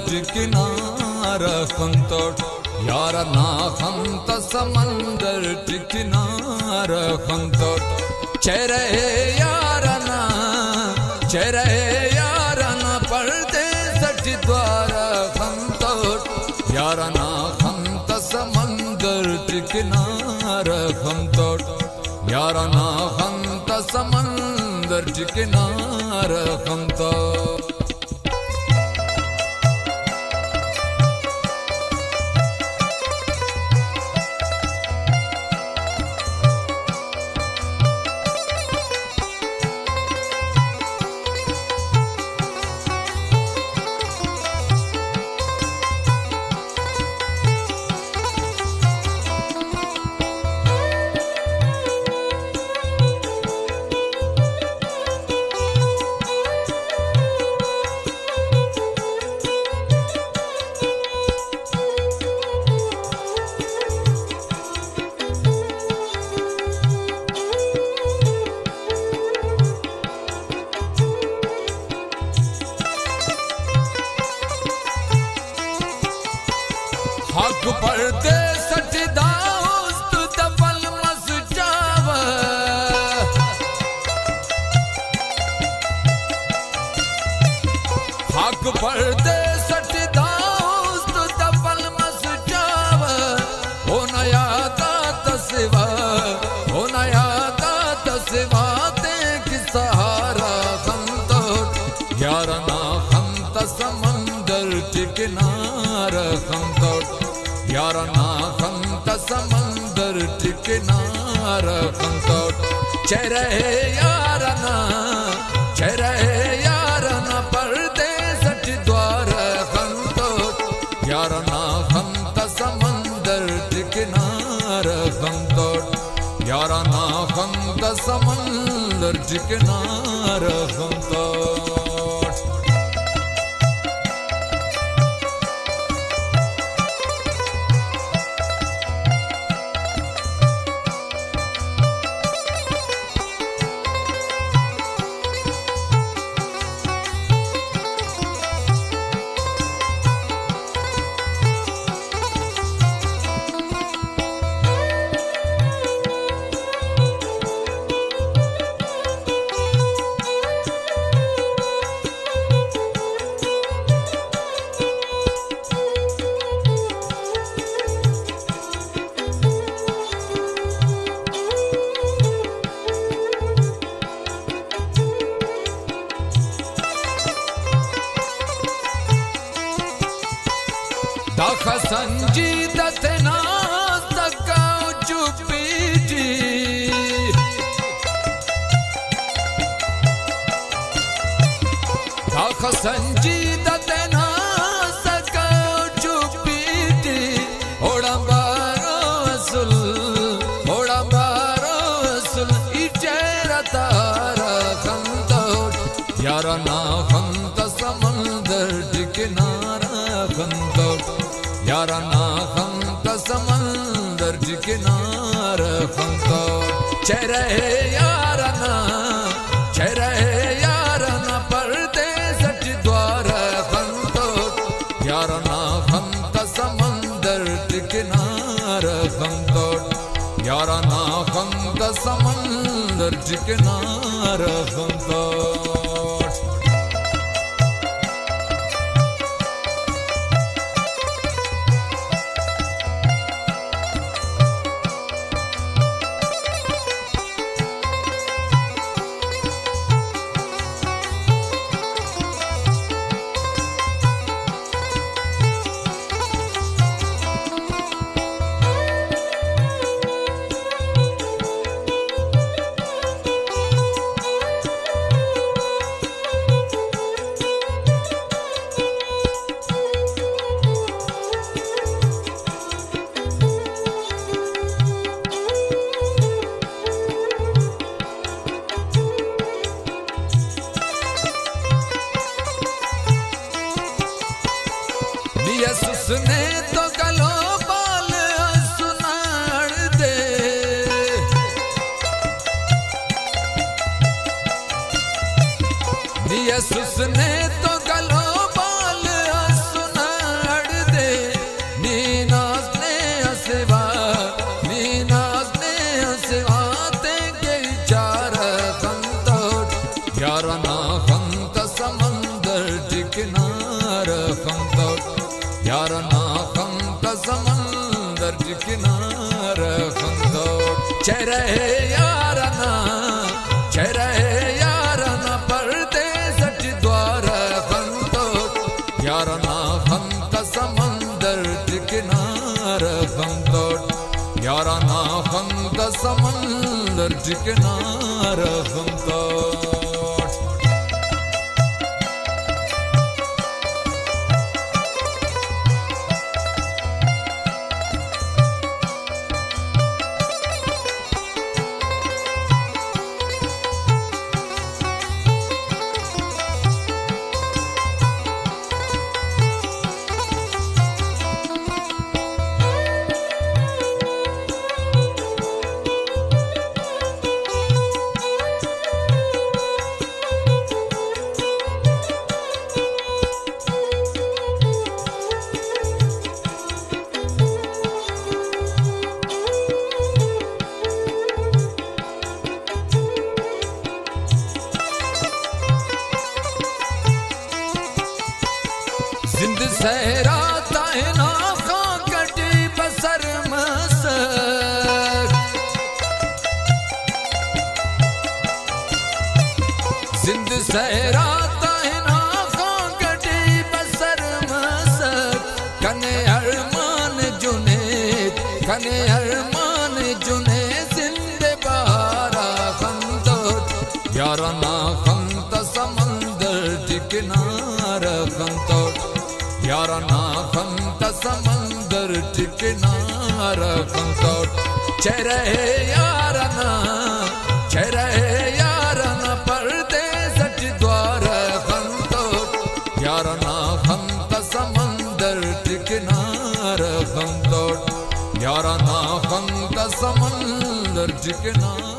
टिकनार खंतोट यारा ना खंत समंदर टिकनार खंतोट चेहरे यारा ना परदेस द्वार खंतोट यारा ना खंत समंदर टिकनार खंतोट यारा ना खंत समंदर टिकनार खंतोट हक पढ़ते सचदाउस्त दफल मसजाव हक पढ़ते सचदाउस्त दफल मसजाव हो नया तस्वा हो नया तस्वा ते की सहारा खंतोट यारा ना खंत समंदर टिकनार खंतोट यारा ना खंत समंदर टिकनार खंतोट चेहरे यारा ना परदेस द्वार खंतोट यारा ना खंत समंदर टिकनार खंतोट यारा ना खंत समंदर टिकनार खंतोट दाख संजीद तेना सकाओ चुपीटी दाख संजीद तेना सकाओ चुपीटी ओड़ा बारो असल इचेरा तारा खंतोट यारा ना खंत समंदर टिकनारा खंतोट यारा ना खंत समंदर टिकनार खंतोट चेहरे यारा ना परदेस द्वार खंतोट यारा ना खंत समंदर टिकनार खंतोट यारा ना खंत समंदर टिकनार खंतोट उसने तो गलो बाल सुनाड़ दे, यसुस ने तो गलो बाल सुनाड़ यारा ना खंत समंदर किनार खंतो चेहरे यारा ना परदेस द्वार खंतो यारा ना खंत समंदर किनार खंतो यारा ना खंत समंदर किनार खंतो जिंद सहरा ताहिना खां कटी बसर मसर जिंद सहरा ताहिना खां कटी बसर मसर कने अरमान जुने जिंदे बारा खंतो यारा ना खंत समंदर किनार खंतो यारा ना खंत समंदर किनार खंतो चेहरे यारा ना परदेस द्वार खंतो यारा ना खंत समंदर किनार खंतो यारा ना खंत समंदर किनार